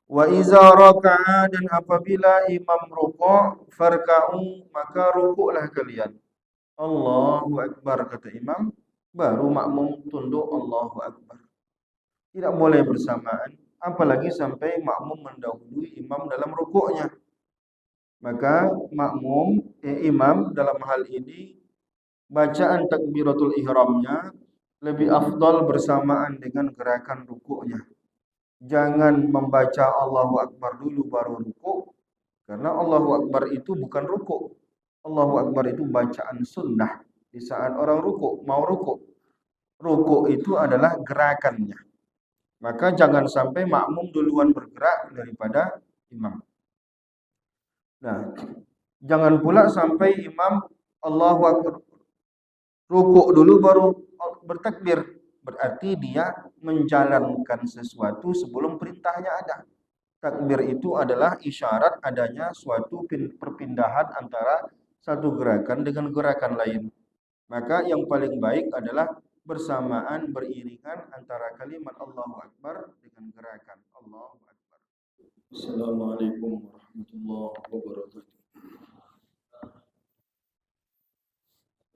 Wa iza raka'a dan apabila imam rukuk, farka'u maka rukuklah kalian. Allahu Akbar kata imam, baru makmum tunduk Allahu Akbar. Tidak boleh bersamaan, apalagi sampai makmum mendahului imam dalam rukuknya. Maka imam dalam hal ini bacaan takbiratul ihramnya lebih afdal bersamaan dengan gerakan rukuknya. Jangan membaca Allahu Akbar dulu baru rukuk, karena Allahu Akbar itu bukan rukuk. Allahu Akbar itu bacaan sunnah di saat orang rukuk, mau rukuk. Rukuk itu adalah gerakannya. Maka jangan sampai makmum duluan bergerak daripada imam. Nah, jangan pula sampai imam Allahu Akbar rukuk dulu baru bertakbir. Berarti dia menjalankan sesuatu sebelum perintahnya ada. Takbir itu adalah isyarat adanya suatu perpindahan antara satu gerakan dengan gerakan lain. Maka yang paling baik adalah bersamaan beriringan antara kalimat Allahu Akbar dengan gerakan Allahu Akbar. Assalamualaikum warahmatullahi wabarakatuh.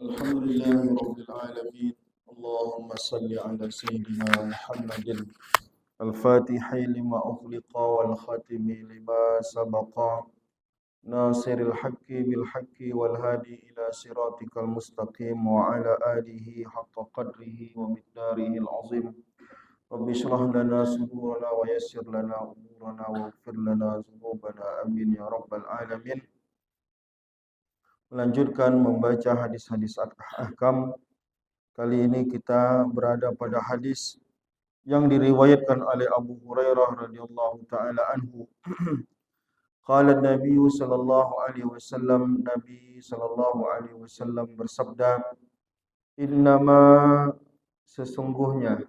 Alhamdulillahirabbil alamin. Allahumma salli ala sayyidina Muhammadin al-Fatih lima ughliqa wal khatimi lima sabaqa nasiril haqqi bil haqqi wal hadi ila siratikal mustaqim wa ala alihi haqqa qadrihi wa miqdarihi al-azim. Rabbi shrah lana sudurana wa yassir lana umurana wa ighfir lana dzunubana amin ya rabbal alamin. Melanjutkan membaca hadis-hadis ahkam. Kali ini kita berada pada hadis yang diriwayatkan oleh Abu Hurairah radhiyallahu taala anhu. Qala Nabi sallallahu alaihi wasallam, Nabi sallallahu alaihi wasallam bersabda, "Innama sesungguhnya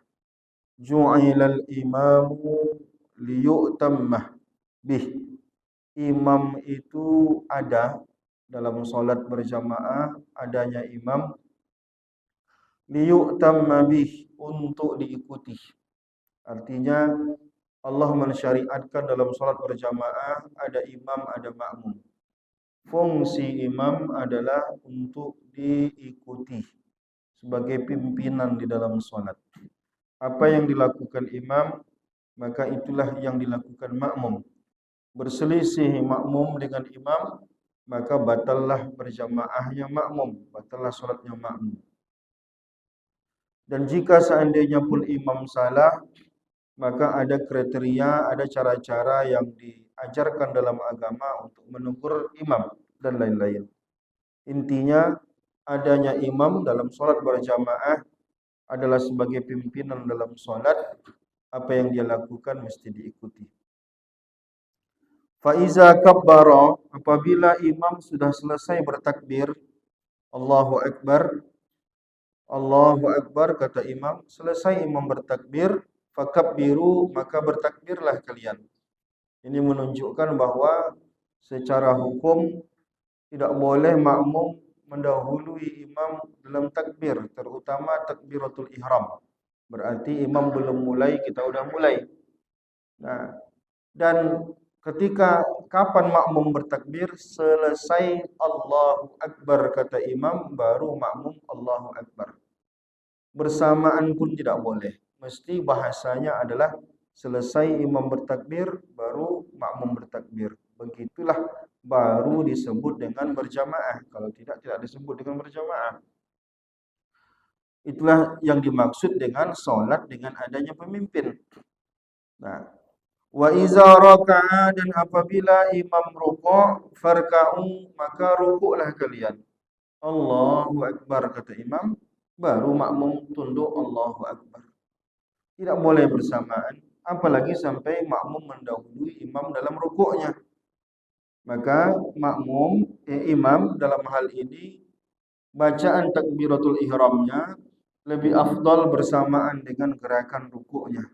ju'ilal imamu liyu'tammah bih." Imam itu ada dalam salat berjamaah, adanya imam liyu'tamma bih, untuk diikuti. Artinya Allah mensyariatkan dalam salat berjamaah ada imam, ada makmum. Fungsi imam adalah untuk diikuti sebagai pimpinan di dalam salat. Apa yang dilakukan imam, maka itulah yang dilakukan makmum. Berselisih makmum dengan imam, maka batallah berjamaahnya makmum, batallah salatnya makmum. Dan jika seandainya pun imam salah, maka ada kriteria, ada cara-cara yang diajarkan dalam agama untuk menegur imam dan lain-lain. Intinya, adanya imam dalam sholat berjamaah adalah sebagai pimpinan dalam sholat. Apa yang dia lakukan mesti diikuti. Faiza kabbara, apabila imam sudah selesai bertakbir, Allahu Akbar, Allahu Akbar kata imam, selesai imam bertakbir, fakabbiru maka bertakbirlah kalian. Ini menunjukkan bahwa secara hukum tidak boleh makmum mendahului imam dalam takbir, terutama takbiratul ihram. Berarti imam belum mulai, kita udah mulai. Nah, dan ketika kapan makmum bertakbir? Selesai Allahu Akbar kata imam, baru makmum Allahu Akbar. Bersamaan pun tidak boleh. Mesti bahasanya adalah selesai imam bertakbir, baru makmum bertakbir. Begitulah baru disebut dengan berjamaah. Kalau tidak, tidak disebut dengan berjamaah. Itulah yang dimaksud dengan sholat dengan adanya pemimpin. Nah, wa iza raka'a dan apabila imam rukuk, farka'u maka rukuklah kalian. Allahu Akbar kata imam, baru makmum tunduk Allahu Akbar. Tidak boleh bersamaan, apalagi sampai makmum mendahului imam dalam rukuknya. Maka imam dalam hal ini bacaan takbiratul ihramnya lebih afdal bersamaan dengan gerakan rukuknya.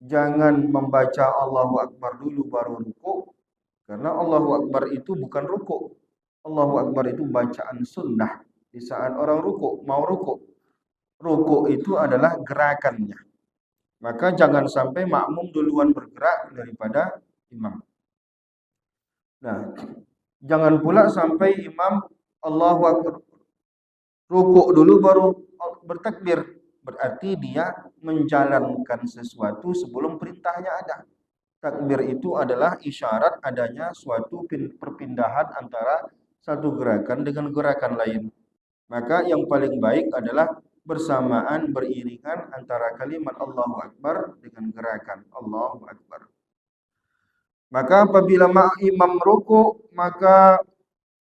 Jangan membaca Allahu Akbar dulu baru rukuk, karena Allahu Akbar itu bukan rukuk. Allahu Akbar itu bacaan sunnah di saat orang rukuk, mau rukuk. Rukuk itu adalah gerakannya. Maka jangan sampai makmum duluan bergerak daripada imam. Nah, jangan pula sampai imam Allahu Akbar rukuk dulu baru bertakbir. Berarti dia menjalankan sesuatu sebelum perintahnya ada. Takbir itu adalah isyarat adanya suatu perpindahan antara satu gerakan dengan gerakan lain. Maka yang paling baik adalah bersamaan beriringan antara kalimat Allahu Akbar dengan gerakan Allahu Akbar. Maka apabila imam rukuk, maka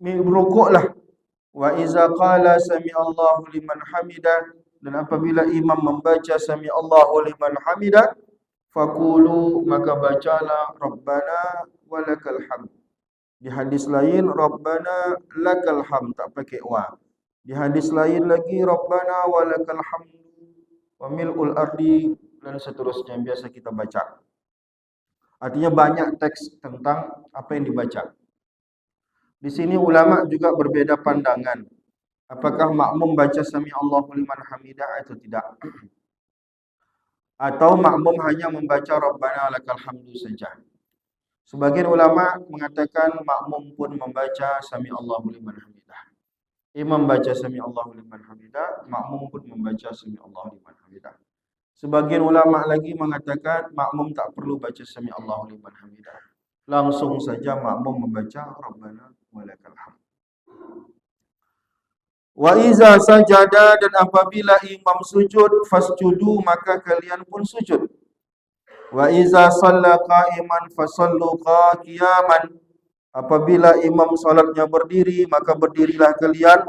rukuklah. Wa iza qala sami'allahu liman hamidah, dan apabila imam membaca sami'allahu liman hamidah, faqulu, maka bacalah rabbana walakal hamd. Di hadis lain rabbana lakal hamd, tak pakai wa. Di hadis lain lagi rabbana walakal hamd wa mil'ul ardi, dan seterusnya yang biasa kita baca. Artinya banyak teks tentang apa yang dibaca. Di sini ulama juga berbeda pandangan. Apakah makmum baca sami Allahu liman hamidah atau tidak? Atau makmum hanya membaca rabbana lakal hamdu saja. Sebagian ulama mengatakan makmum pun membaca sami Allahu liman hamidah. Imam baca sami Allahu liman hamidah, makmum pun membaca sami Allahu liman hamidah. Sebagian ulama lagi mengatakan makmum tak perlu baca sami Allahu liman hamidah. Langsung saja makmum membaca rabbana walakal hamd. Wa iza sajada, dan apabila imam sujud, fasjudu, maka kalian pun sujud. Wa iza shalla qa'iman fasallu qiyaman, apabila imam salatnya berdiri, maka berdirilah kalian.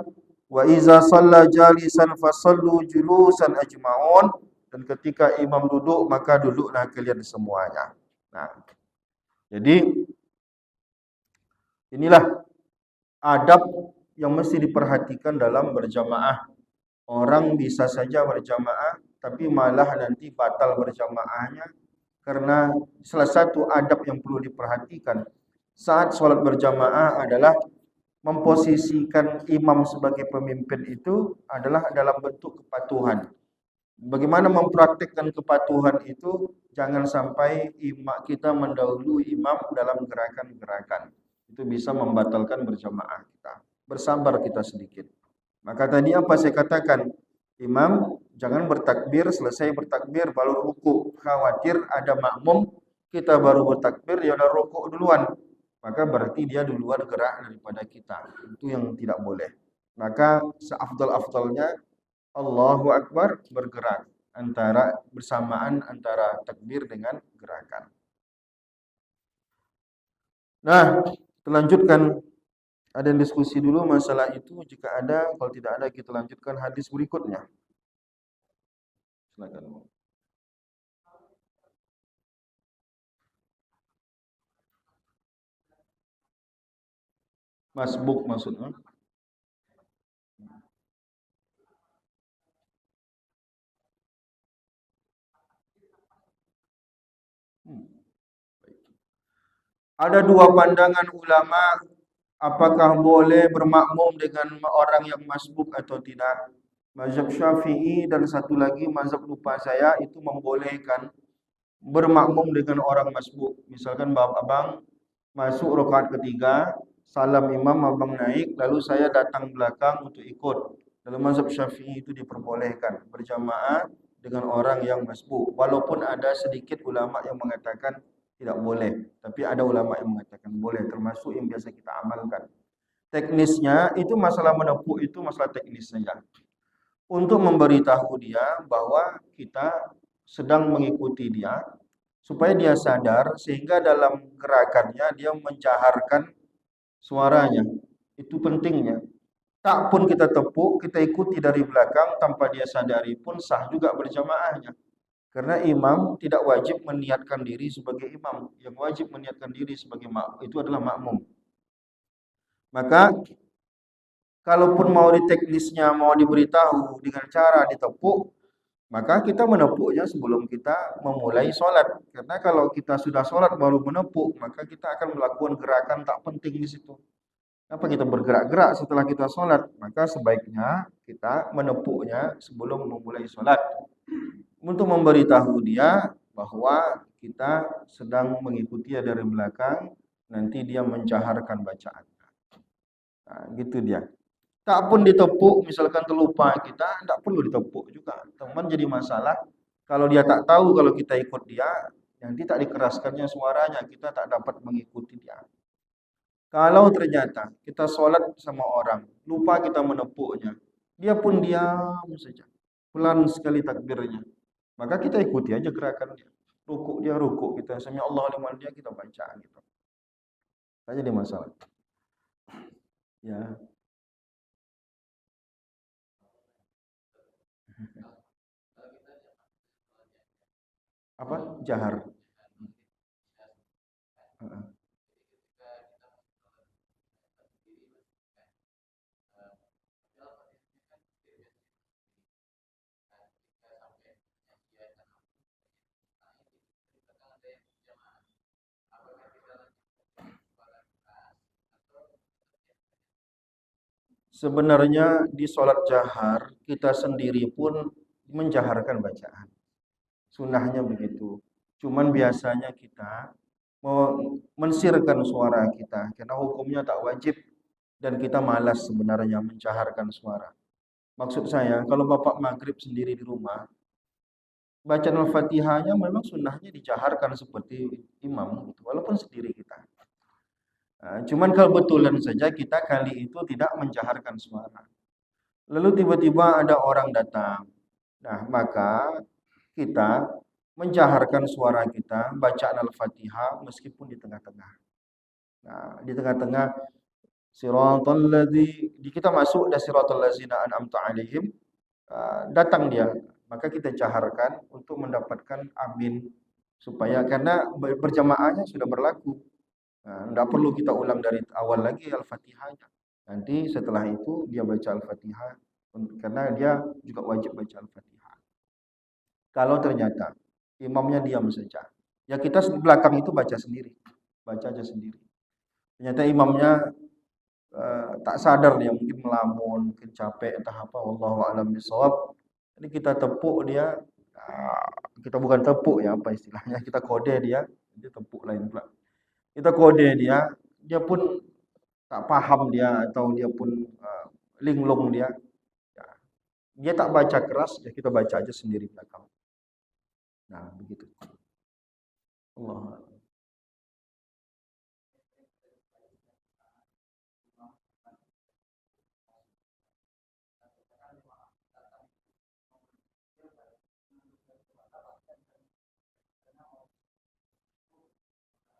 Wa iza shalla jalisan fasallu julusan ajma'un, dan ketika imam duduk, maka duduklah kalian semuanya. Nah, jadi inilah adab yang mesti diperhatikan dalam berjamaah. Orang bisa saja berjamaah, tapi malah nanti batal berjamaahnya, karena salah satu adab yang perlu diperhatikan saat sholat berjamaah adalah memposisikan imam sebagai pemimpin itu adalah dalam bentuk kepatuhan. Bagaimana mempraktikkan kepatuhan itu? Jangan sampai kita mendahului imam dalam gerakan-gerakan. Itu bisa membatalkan berjamaah kita. Bersabar kita sedikit. Maka tadi apa saya katakan? Imam jangan bertakbir, selesai bertakbir baru rukuk. Khawatir ada makmum, kita baru bertakbir, dia udah rukuk duluan. Maka berarti dia duluan gerak daripada kita. Itu yang tidak boleh. Maka seafdal-afdalnya Allahu Akbar bergerak bersamaan antara takbir dengan gerakan. Nah, kita lanjutkan. Ada yang diskusi dulu masalah itu. Jika ada, kalau tidak ada, kita lanjutkan hadis berikutnya. Silakan. Masbuk maksudnya. Ada dua pandangan ulama, apakah boleh bermakmum dengan orang yang masbuk atau tidak. Mazhab Syafi'i dan satu lagi mazhab lupa saya itu membolehkan bermakmum dengan orang masbuk. Misalkan abang masuk rakaat ketiga, salam imam, abang naik, lalu saya datang belakang untuk ikut. Dalam mazhab Syafi'i itu diperbolehkan berjamaah dengan orang yang masbuk. Walaupun ada sedikit ulama yang mengatakan tidak boleh, tapi ada ulama yang mengatakan boleh, termasuk yang biasa kita amalkan. Teknisnya itu masalah menepuk, itu masalah teknis saja. Untuk memberitahu dia bahwa kita sedang mengikuti dia, supaya dia sadar, sehingga dalam gerakannya dia mencaharkan suaranya. Itu pentingnya. Tak pun kita tepuk, kita ikuti dari belakang tanpa dia sadari pun sah juga berjamaahnya. Karena imam tidak wajib meniatkan diri sebagai imam. Yang wajib meniatkan diri sebagai makmum itu adalah makmum. Maka kalaupun mau di teknisnya, mau diberitahu dengan cara ditepuk, maka kita menepuknya sebelum kita memulai sholat. Karena kalau kita sudah sholat baru menepuk, maka kita akan melakukan gerakan tak penting di situ. Kenapa kita bergerak-gerak setelah kita sholat? Maka sebaiknya kita menepuknya sebelum memulai sholat. Untuk memberitahu dia bahwa kita sedang mengikuti dari belakang, nanti dia menjaharkan bacaan. Nah, gitu dia. Tak pun ditepuk, misalkan terlupa kita, tak perlu ditepuk juga. Teman jadi masalah. Kalau dia tak tahu kalau kita ikut dia, nanti tak dikeraskannya suaranya, kita tak dapat mengikuti dia. Kalau ternyata kita sholat sama orang, lupa kita menepuknya, dia pun diam saja. Pelan sekali takbirnya. Maka kita ikuti aja gerakannya. Rukuk dia rukuk, kita sami Allah liman dia kita baca gitu. Tak jadi masalah. Ya. Apa? Jahar. Heeh. Sebenarnya di sholat jahar kita sendiri pun menjaharkan bacaan. Sunnahnya begitu. Cuman biasanya kita mensirkan suara kita karena hukumnya tak wajib dan kita malas sebenarnya menjaharkan suara. Maksud saya, kalau Bapak maghrib sendiri di rumah, bacaan Al-Fatihahnya memang sunnahnya dijaharkan seperti imam, gitu, walaupun sendiri kita. Cuman kebetulan saja kita kali itu tidak menjaharkan suara. Lalu tiba-tiba ada orang datang. Nah, maka kita menjaharkan suara kita, bacaan Al-Fatihah meskipun di tengah-tengah. Nah, di tengah-tengah siratal ladzi di kita masuk dan siratal ladzina an'amta alaihim, datang dia, maka kita jaharkan untuk mendapatkan amin supaya karena berjamaahnya sudah berlaku. Nah, tidak perlu kita ulang dari awal lagi Al-Fatihahnya. Nanti setelah itu dia baca Al-Fatihah karena dia juga wajib baca Al-Fatihah. Kalau ternyata imamnya diam saja, ya kita di belakang itu baca sendiri, baca aja sendiri. Ternyata imamnya tak sadar dia mungkin melamun, mungkin capek entah apa, wallahu a'lam bishawab. Jadi kita tepuk dia, kita bukan tepuk ya apa istilahnya, kita kode dia tepuk lain pula. Kita kode dia pun tak paham dia atau dia pun linglung dia. Ya, dia tak baca keras, ya kita baca aja sendiri belakang. Nah, begitu. Allah.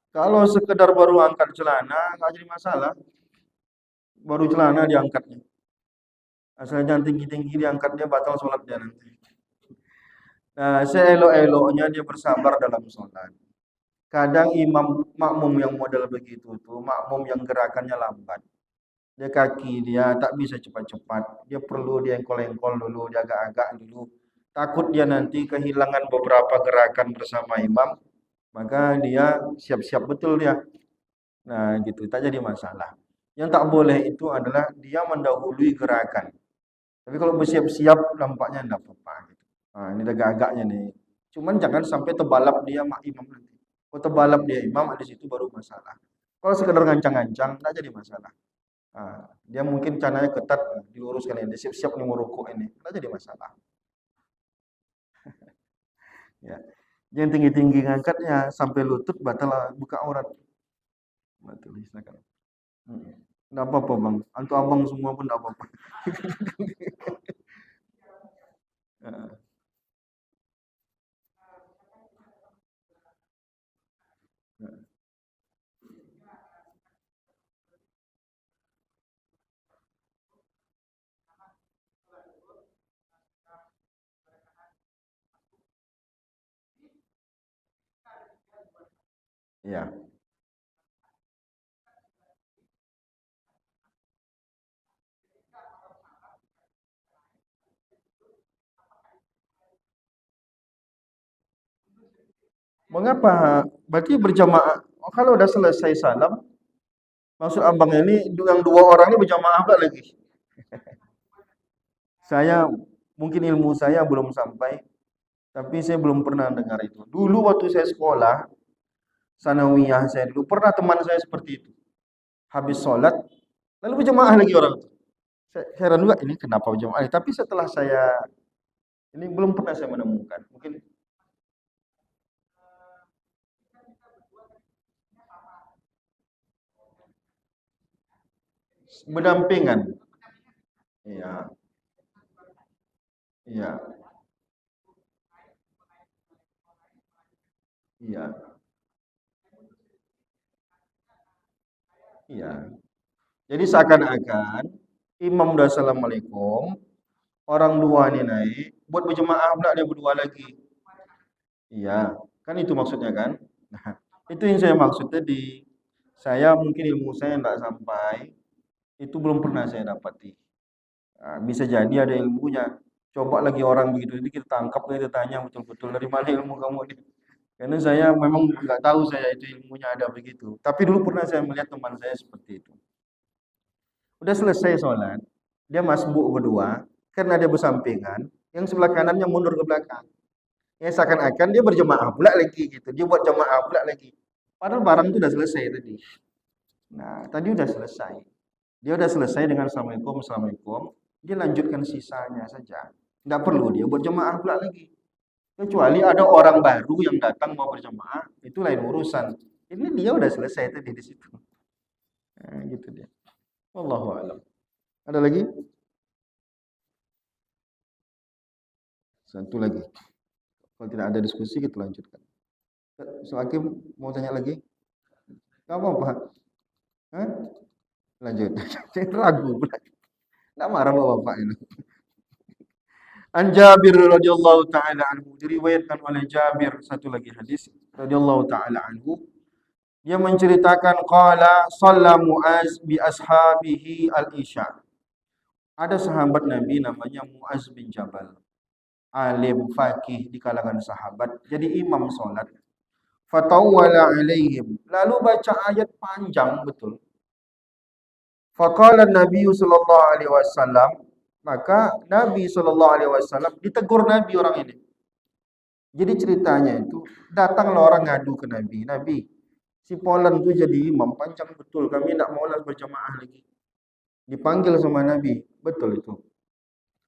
Kalau sekedar baru angkat celana, nggak jadi masalah. Baru celana diangkatnya. Asal jangan tinggi-tinggi diangkat dia batal sholat dia nanti. Nah, seelok-eloknya dia bersabar dalam sholat. Kadang imam makmum yang model begitu tuh, makmum yang gerakannya lambat. Dia kaki dia tak bisa cepat-cepat. Dia perlu dia engkol-engkol dulu, dia agak-agak dulu. Takut dia nanti kehilangan beberapa gerakan bersama imam, maka dia siap-siap betul dia. Nah, gitu, tak jadi masalah. Yang tak boleh itu adalah dia mendahului gerakan. Tapi kalau bersiap-siap nampaknya enggak apa-apa gitu. Nah, ini agak-agaknya nih. Cuman jangan sampai terbalap dia mak imam nanti. Kalau terbalap dia imam, di situ baru masalah. Kalau sekedar ngancang-ngancang, enggak jadi masalah. Dia mungkin cananya ketat, diluruskan ini, dia siap-siap nih mau rukuk ini, enggak jadi masalah. Ya. Jangan tinggi-tinggi ngangkatnya sampai lutut batal buka aurat. Betul, silakan. Enggak apa-apa, Bang. Antu abang semua pun enggak apa-apa. Heeh. Ya. Mengapa? Berarti berjamaah. Oh, kalau udah selesai salam, maksud abang ini yang dua orang ini berjamaah pula lagi. Saya mungkin ilmu saya belum sampai. Tapi saya belum pernah dengar itu. Dulu waktu saya sekolah, sanawiyah saya dulu, pernah teman saya seperti itu. Habis sholat, lalu berjamaah lagi orang itu. Saya heran juga, ini kenapa berjamaah? Tapi setelah saya, ini belum pernah saya menemukan. Mungkin berdampingan. Iya, iya, iya, iya. Jadi seakan-akan imam udah assalamualaikum, orang dua ini naik, buat berjemaah pula dia berdua lagi. Iya, kan itu maksudnya kan? Nah, itu yang saya maksud tadi. Saya mungkin ilmu saya tidak sampai, itu belum pernah saya dapati. Nah, bisa jadi ada ilmunya. Coba lagi orang begitu, itu kita tangkap, kita tanya betul-betul dari mana ilmu kamu ini. Karena saya memang nggak tahu saya itu ilmunya ada begitu. Tapi dulu pernah saya melihat teman saya seperti itu. Udah selesai sholat, dia masbuk berdua, karena dia bersampingan, yang sebelah kanannya mundur ke belakang. Ya seakan-akan dia berjemaah pula lagi gitu. Dia buat jemaah pula lagi. Padahal barang itu udah selesai tadi. Nah, tadi udah selesai. Dia udah selesai dengan Assalamualaikum, Assalamualaikum. Dia lanjutkan sisanya saja. Nggak perlu dia buat jemaah pula lagi. Kecuali ada orang baru yang datang mau berjemaah, itu lain urusan. Ini dia udah selesai tadi di situ. Nah, gitu dia. Wallahu a'lam. Ada lagi? Satu lagi. Kalau tidak ada diskusi kita lanjutkan. Hakim mau tanya lagi? Gak apa-apa. Hah? Lanjut. Saya ragu pula. Nggak marah bapak ini. An Jabir radhiyallahu taala anhu, diriwayatkan oleh Jabir, satu lagi hadis radhiyallahu taala anhu, dia menceritakan qala shalla Muaz bi ashabihi al-isya. Ada sahabat Nabi namanya Muaz bin Jabal, alim fakih di kalangan sahabat, jadi imam salat. Fatawwala alaihim, lalu baca ayat panjang betul. Faqala Nabi sallallahu alaihi wasallam, maka Nabi sallallahu alaihi wasallam ditegur Nabi orang ini. Jadi ceritanya itu datanglah orang ngadu ke Nabi. Nabi, si Polan itu jadi imam panjang betul. Kami tidak mau lah berjamaah lagi. Dipanggil sama Nabi. Betul itu.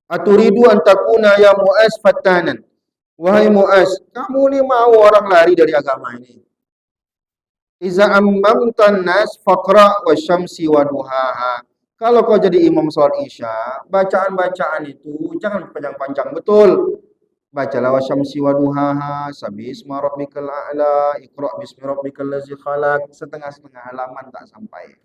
Aturidu antakuna ya Mu'az fatanan. Wahai Mu'az, kamu ni mau orang lari dari agama ini. Iza ammamtan nas faqra wa syamsi wa duhaha. Kalau kau jadi imam sholat isya, bacaan-bacaan itu jangan panjang-panjang betul. Bacalah wasyamsi wa duhaha, sabisma rabbikal a'la, iqra bismi rabbikal ladzi khalaq, setengah-setengah halaman tak sampai.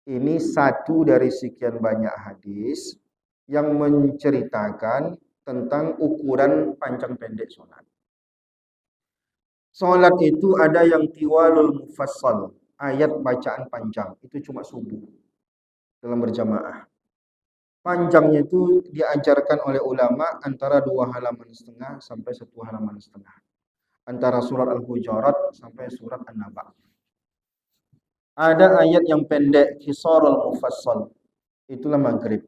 Ini satu dari sekian banyak hadis yang menceritakan tentang ukuran panjang pendek sholat. Sholat itu ada yang tiwalul mufassal, ayat bacaan panjang, itu cuma subuh dalam berjamaah. Panjangnya itu diajarkan oleh ulama antara 2,5 halaman sampai 1,5 halaman. Antara surat Al-Hujurat sampai surat An-Naba. Ada ayat yang pendek, Qisarul Mufassal. Itulah maghrib.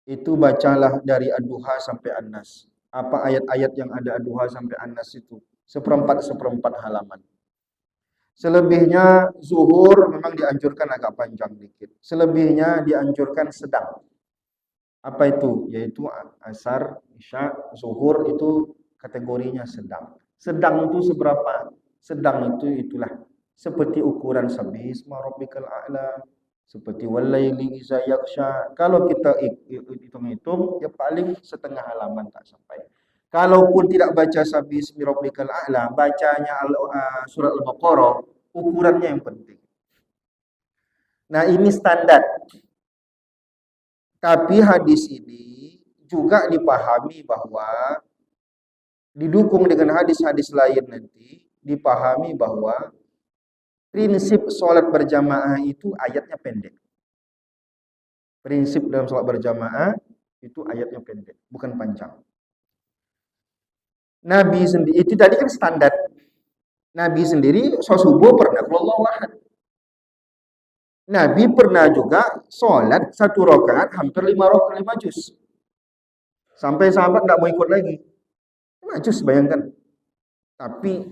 Itu bacalah dari Ad-Duha sampai An-Nas. Apa ayat-ayat yang ada Ad-Duha sampai An-Nas itu? Seperempat halaman. Selebihnya zuhur memang dianjurkan agak panjang dikit. Selebihnya dianjurkan sedang. Apa itu? Yaitu asar, isya, zuhur itu kategorinya sedang. Sedang itu seberapa? Sedang itu itulah seperti ukuran sabisma rabbikal a'la, seperti walaili iza yaghsha. Kalau kita hitung-hitung ya paling setengah halaman tak sampai. Kalaupun tidak baca sabismi rabbikal a'la, bacanya surat Al-Baqarah, ukurannya yang penting. Nah, ini standar. Tapi hadis ini juga dipahami bahwa didukung dengan hadis-hadis lain nanti, dipahami bahwa prinsip sholat berjamaah itu ayatnya pendek. Prinsip dalam sholat berjamaah itu ayatnya pendek, bukan panjang. Nabi sendiri, itu tadi kan standar. Nabi sendiri sholat subuh pernah Allahu ahad. Nabi pernah juga sholat satu rakaat hampir 5 juz. Sampai sahabat tidak mau ikut lagi. Najis, bayangkan. Tapi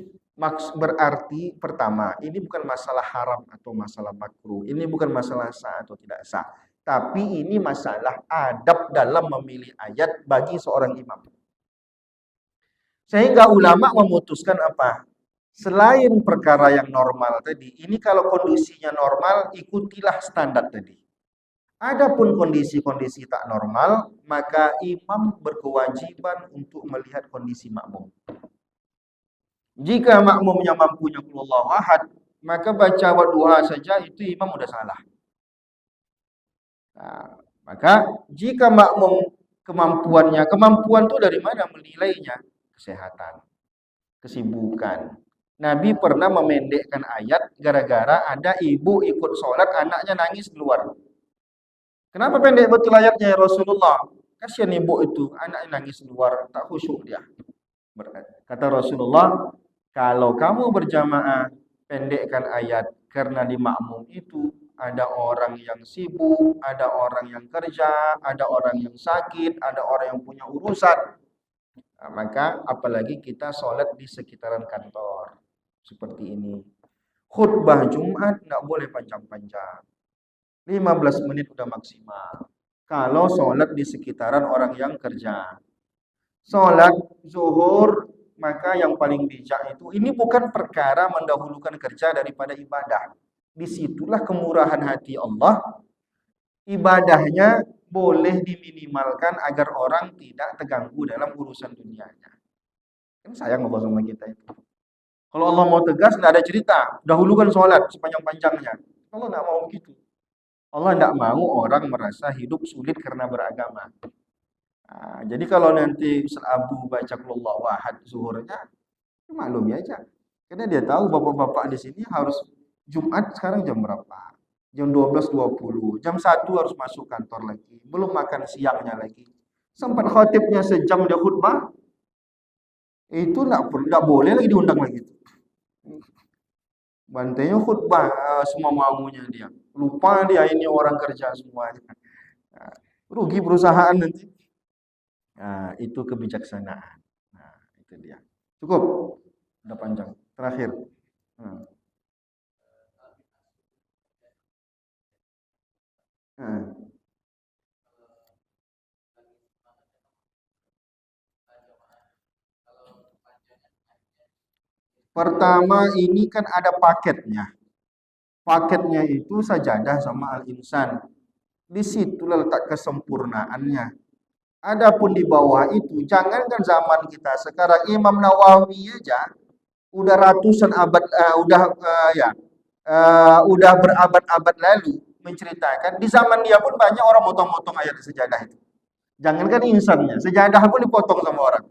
berarti pertama, ini bukan masalah haram atau masalah makruh. Ini bukan masalah sah atau tidak sah. Tapi ini masalah adab dalam memilih ayat bagi seorang imam. Sehingga ulama memutuskan apa? Selain perkara yang normal tadi, ini kalau kondisinya normal, ikutilah standar tadi. Adapun kondisi-kondisi tak normal, maka imam berkewajiban untuk melihat kondisi makmum. Jika makmumnya mampunya qul huwallahu ahad, maka baca wadduha saja itu imam sudah salah. Nah, maka jika makmum kemampuan itu dari mana menilainya? Kesehatan, kesibukan. Nabi pernah memendekkan ayat gara-gara ada ibu ikut sholat, anaknya nangis keluar. Kenapa pendek betul ayatnya ya Rasulullah? Kasihan ibu itu, anaknya nangis keluar, tak khusyuk dia. Kata Rasulullah, kalau kamu berjamaah, pendekkan ayat. Karena di makmum itu ada orang yang sibuk, ada orang yang kerja, ada orang yang sakit, ada orang yang punya urusan. Nah, maka apalagi kita sholat di sekitaran kantor. Seperti ini. Khutbah Jumat nggak boleh panjang-panjang. 15 menit udah maksimal. Kalau sholat di sekitaran orang yang kerja. Sholat zuhur, maka yang paling bijak itu, ini bukan perkara mendahulukan kerja daripada ibadah. Disitulah kemurahan hati Allah. Ibadahnya boleh diminimalkan agar orang tidak terganggu dalam urusan dunianya. Kan sayang Allah sama kita itu. Kalau Allah mau tegas, tidak ada cerita. Dahulukan sholat sepanjang-panjangnya. Allah tidak mau begitu. Allah tidak mau orang merasa hidup sulit karena beragama. Nah, jadi kalau nanti Ustaz Abu baca qul huwallahu ahad zuhurnya, maklumi aja. Karena dia tahu bapak-bapak di sini harus Jumat sekarang jam berapa? Jam 12.20. Jam 1 harus masuk kantor lagi. Belum makan siangnya lagi. Sempat khotibnya sejam dia khutbah. Itu enggak boleh lagi diundang lagi. Bantainya khutbah semua maunya dia. Lupa dia ini orang kerja semuanya. Nah, rugi perusahaan nanti. Nah, itu kebijaksanaan. Nah, itu dia. Cukup. Udah panjang. Terakhir. Hmm. Hmm. Pertama ini kan ada paketnya. Paketnya itu sajadah sama al-insan. Di situlah letak kesempurnaannya. Adapun di bawah itu, jangankan zaman kita sekarang, Imam Nawawi aja udah ratusan abad, udah berabad-abad lalu menceritakan di zaman dia pun banyak orang motong-motong ayat sejadah itu. Jangankan insannya, sejadah pun dipotong sama orang.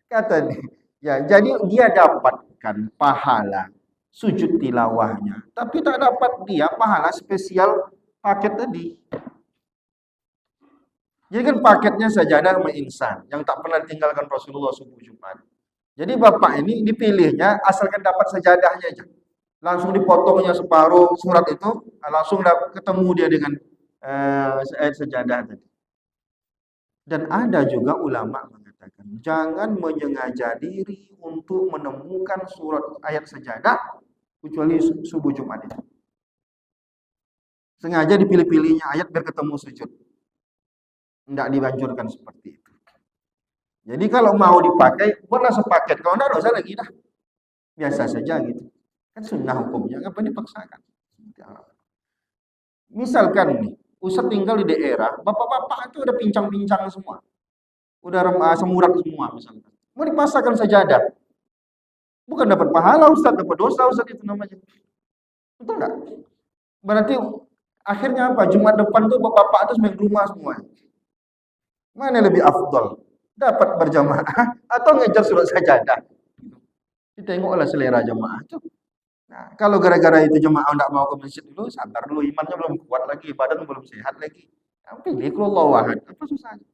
Kata dia, ya, jadi dia dapatkan pahala sujud tilawahnya, tapi tak dapat dia pahala spesial paket tadi. Jadi kan paketnya sajadah sama insan yang tak pernah ditinggalkan Rasulullah subuh Jumat. Jadi bapak ini dipilihnya asalkan dapat sajadahnya aja. Langsung dipotongnya separuh surat itu, langsung ketemu dia dengan sejadah tadi. Dan ada juga ulama mengatakan, jangan menyengaja diri untuk menemukan surat ayat sajadah kecuali subuh Jumat itu. Sengaja dipilih-pilihnya ayat biar ketemu sujud. Tidak dianjurkan seperti itu. Jadi kalau mau dipakai, buatlah sepaket. Kalau tidak, usah lagi dah. Biasa saja gitu. Kan sunnah hukumnya, ngapain dipaksakan? Misalkan nih, Ustadz tinggal di daerah, bapak-bapak itu udah pincang-pincang semua. Udah semurat semua misalkan. Mau dipasangkan sajadah. Bukan dapat pahala Ustadz, dapat dosa Ustadz itu namanya. Betul enggak? Berarti akhirnya apa? Jumat depan tuh bapak-bapak itu main rumah semua. Mana lebih afdol? Dapat berjamaah atau ngejar surat sajadah? Ditengoklah selera jamaah itu. Nah, kalau gara-gara itu jemaah tidak mau ke masjid dulu, sabar dulu, imannya belum kuat lagi, badan belum sehat lagi. Nah, pilih kalau wahad, apa susahnya?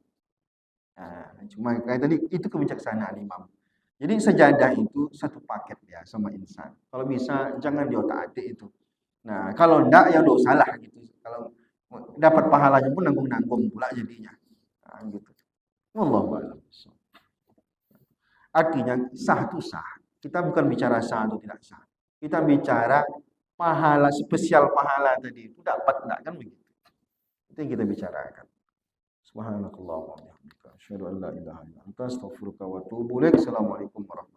Nah, cuma kayak tadi itu kebijaksanaan imam. Jadi sejadah itu satu paket ya sama insan. Kalau bisa jangan di otak-atik itu. Nah, kalau enggak ya dosa lah gitu. Kalau dapat pahalanya pun nanggung-nanggung pula jadinya. Nah, gitu. Wallahu a'lam. Artinya sah itu sah. Kita bukan bicara sah atau tidak sah. Kita bicara pahala, spesial pahala tadi itu dapat enggak kan begitu. Itu yang kita bicarakan. Subhanakallah wa bihamdika asyhadu an la ilaha illa anta astaghfiruka wa atubu ilaik. Assalamualaikum warahmatullahi wabarakatuh.